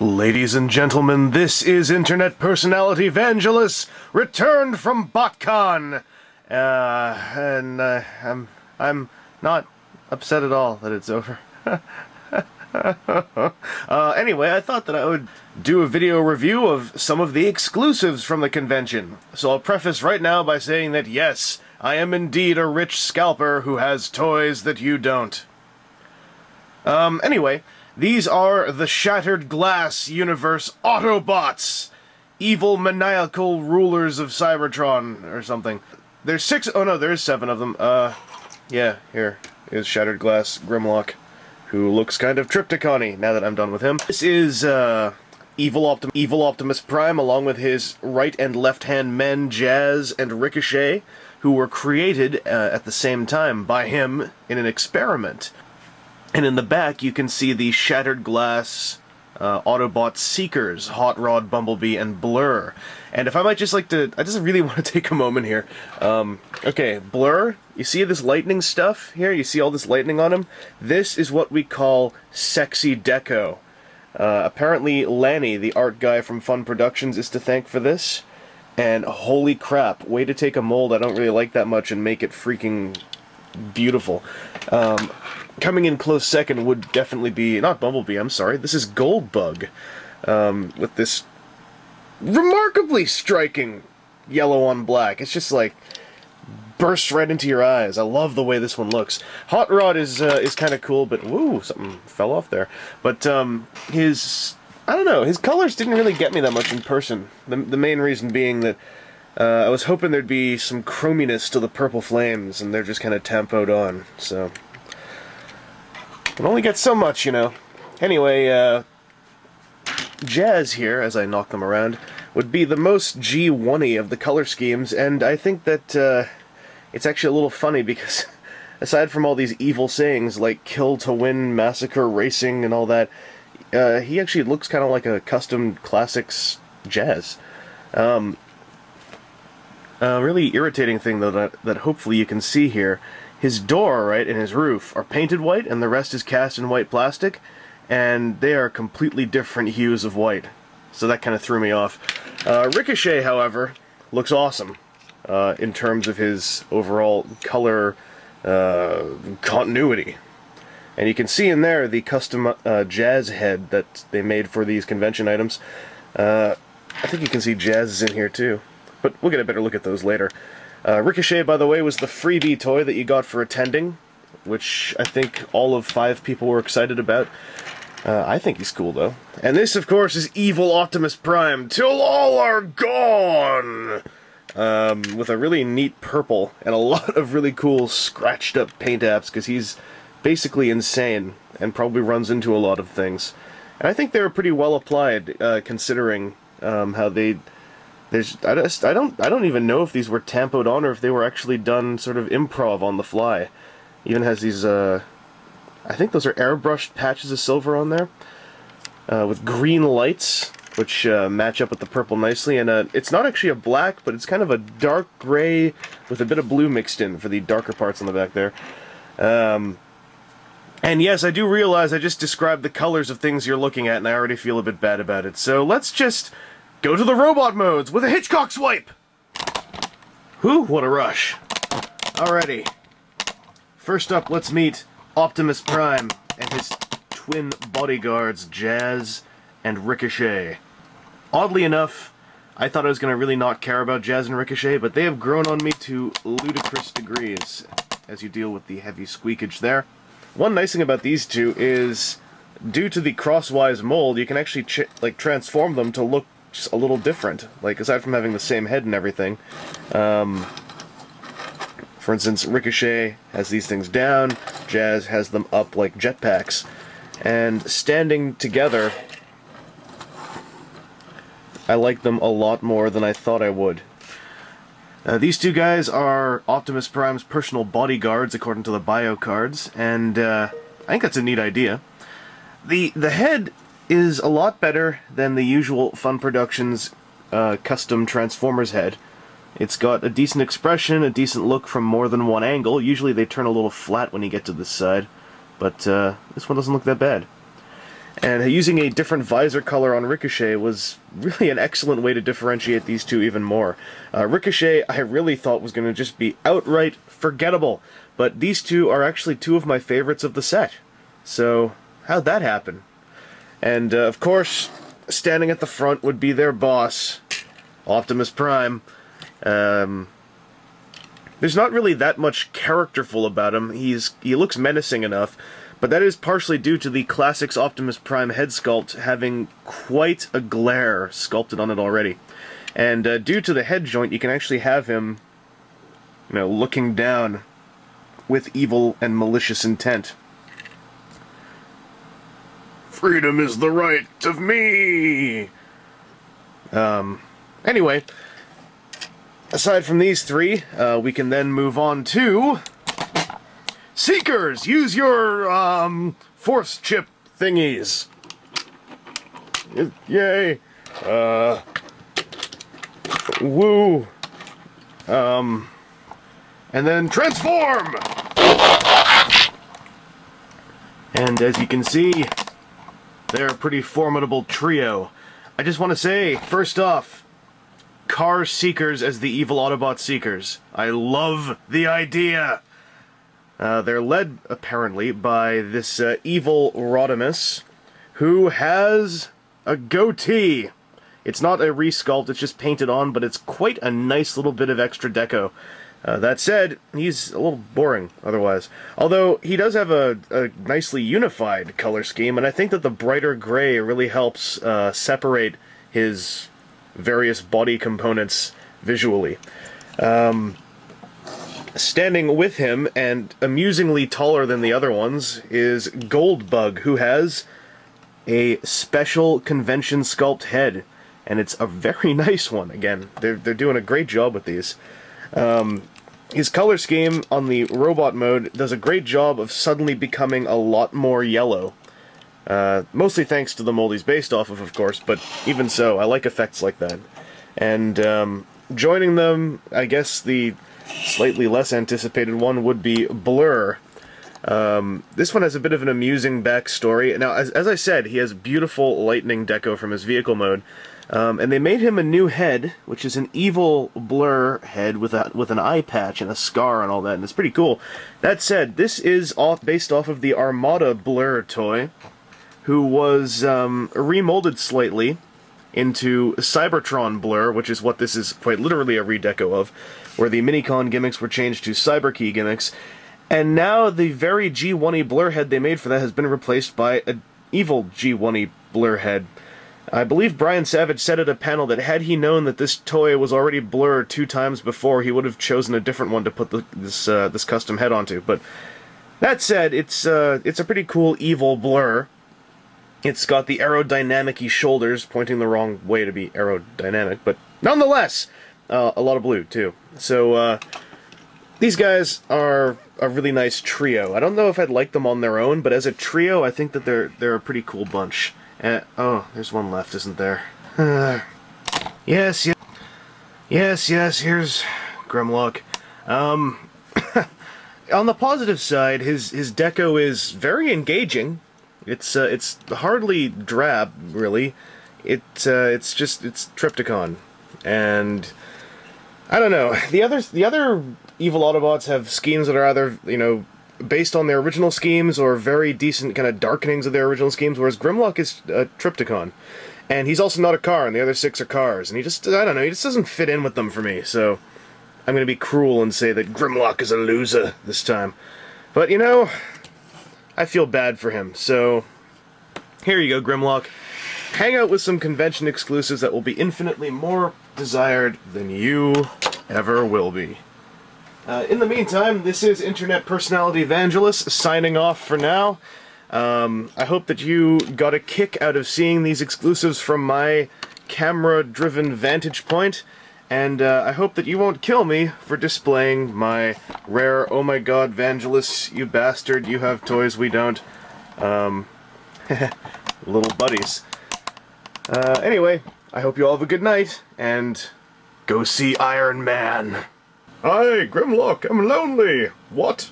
Ladies and gentlemen, this is internet personality Vangelus, returned from Botcon. I'm not upset at all that it's over. Anyway, I thought that I would do a video review of some of the exclusives from the convention. So I'll preface right now by saying that yes, I am indeed a rich scalper who has toys that you don't. Anyway, these are the Shattered Glass Universe Autobots! Evil maniacal rulers of Cybertron, or something. There's there's 7 of them. Yeah, here is Shattered Glass Grimlock, who looks kind of Triptych-y now that I'm done with him. This is, Evil Optimus Prime, along with his right and left-hand men, Jazz and Ricochet, who were created, at the same time by him in an experiment. And in the back, you can see the Shattered Glass Autobot Seekers, Hot Rod, Bumblebee, and Blur. And if I might just I just really want to take a moment here. Okay, Blur, you see this lightning stuff here? You see all this lightning on him? This is what we call sexy deco. Apparently Lanny, the art guy from Fun Productions, is to thank for this. And holy crap, way to take a mold I don't really like that much and make it freaking beautiful. Coming in close second would definitely be, not Bumblebee, I'm sorry, this is Goldbug, with this remarkably striking yellow on black. It's just like, bursts right into your eyes. I love the way this one looks. Hot Rod is kind of cool, but woo, something fell off there. But, I don't know, his colors didn't really get me that much in person. The main reason being that I was hoping there'd be some chrominess to the purple flames, and they're just kind of tempoed on, so it only gets so much, you know. Anyway, Jazz here, as I knock them around, would be the most G1-y of the color schemes, and I think that it's actually a little funny because aside from all these evil sayings like kill to win, massacre, racing, and all that, he actually looks kind of like a custom classics Jazz. Really irritating thing, though, that hopefully you can see here. His door, right, and his roof are painted white, and the rest is cast in white plastic, and they are completely different hues of white. So that kind of threw me off. Ricochet, however, looks awesome in terms of his overall color continuity. And you can see in there the custom Jazz head that they made for these convention items. I think you can see Jazz is in here too, but we'll get a better look at those later. Ricochet, by the way, was the freebie toy that you got for attending, which I think all of 5 people were excited about. I think he's cool, though. And this, of course, is Evil Optimus Prime, till all are gone! With a really neat purple, and a lot of really cool scratched-up paint apps, because he's basically insane, and probably runs into a lot of things. And I think they were pretty well applied, considering how they... I don't even know if these were tempoed on or if they were actually done sort of improv on the fly. Even has these, I think those are airbrushed patches of silver on there, with green lights, which match up with the purple nicely. And it's not actually a black, but it's kind of a dark gray with a bit of blue mixed in for the darker parts on the back there. And yes, I do realize I just described the colors of things you're looking at, and I already feel a bit bad about it. So let's just go to the robot modes with a Hitchcock swipe! Whew, what a rush. Alrighty. First up, let's meet Optimus Prime and his twin bodyguards, Jazz and Ricochet. Oddly enough, I thought I was going to really not care about Jazz and Ricochet, but they have grown on me to ludicrous degrees as you deal with the heavy squeakage there. One nice thing about these two is, due to the crosswise mold, you can actually transform them to look just a little different, like aside from having the same head and everything. For instance, Ricochet has these things down, Jazz has them up like jetpacks, and standing together, I like them a lot more than I thought I would. These two guys are Optimus Prime's personal bodyguards according to the bio cards, and I think that's a neat idea. The head is a lot better than the usual Fun Productions custom Transformers head. It's got a decent expression, a decent look from more than one angle. Usually they turn a little flat when you get to this side, but this one doesn't look that bad. And using a different visor color on Ricochet was really an excellent way to differentiate these two even more. Ricochet, I really thought was going to just be outright forgettable, but these two are actually two of my favorites of the set. So, how'd that happen? And, of course, standing at the front would be their boss, Optimus Prime. There's not really that much characterful about him. He looks menacing enough, but that is partially due to the Classics Optimus Prime head sculpt having quite a glare sculpted on it already. And due to the head joint, you can actually have him, looking down with evil and malicious intent. Freedom is the right of me! Anyway, aside from these three, we can then move on to Seekers! Use your, force chip thingies. Yay! Woo! And then transform! And as you can see, they're a pretty formidable trio. I just want to say, first off, Car Seekers as the Evil Autobot Seekers. I love the idea! They're led, apparently, by this Evil Autobots, who has a goatee. It's not a resculpt, it's just painted on, but it's quite a nice little bit of extra deco. That said, he's a little boring, otherwise. Although, he does have a nicely unified color scheme, and I think that the brighter gray really helps separate his various body components visually. Standing with him, and amusingly taller than the other ones, is Goldbug, who has a special convention sculpt head, and it's a very nice one. Again, they're doing a great job with these. His color scheme on the robot mode does a great job of suddenly becoming a lot more yellow. Mostly thanks to the mold he's based off of course, but even so, I like effects like that. And joining them, I guess the slightly less anticipated one would be Blur. This one has a bit of an amusing backstory. Now, as I said, he has beautiful lightning deco from his vehicle mode. And they made him a new head, which is an evil Blur head with an eye patch and a scar and all that, and it's pretty cool. That said, this is based off of the Armada Blur toy, who was remolded slightly into Cybertron Blur, which is what this is quite literally a redeco of, where the Minicon gimmicks were changed to Cyberkey gimmicks, and now the very G1-y Blur head they made for that has been replaced by an evil G1-y Blur head. I believe Brian Savage said at a panel that had he known that this toy was already Blur 2 times before, he would have chosen a different one to put this custom head onto. But that said, it's a pretty cool evil Blur. It's got the aerodynamic-y shoulders, pointing the wrong way to be aerodynamic, but nonetheless, a lot of blue, too. So, these guys are a really nice trio. I don't know if I'd like them on their own, but as a trio, I think that they're a pretty cool bunch. Oh, there's one left, isn't there? Yes, here's Grimlock. On the positive side, his deco is very engaging. It's hardly drab, really. It's Triptychon, and I don't know. The other Evil Autobots have schemes that are either, based on their original schemes or very decent kind of darkenings of their original schemes, whereas Grimlock is a Triptychon. And he's also not a car, and the other 6 are cars. And he just doesn't fit in with them for me, so I'm going to be cruel and say that Grimlock is a loser this time. But, I feel bad for him, so here you go, Grimlock. Hang out with some convention exclusives that will be infinitely more desired than you ever will be. In the meantime, this is Internet Personality Vangelus signing off for now. I hope that you got a kick out of seeing these exclusives from my camera-driven vantage point, and I hope that you won't kill me for displaying my rare, oh my god, Vangelus, you bastard, you have toys, we don't. Little buddies. Anyway, I hope you all have a good night, and go see Iron Man. Hi, Grimlock, I'm lonely. What?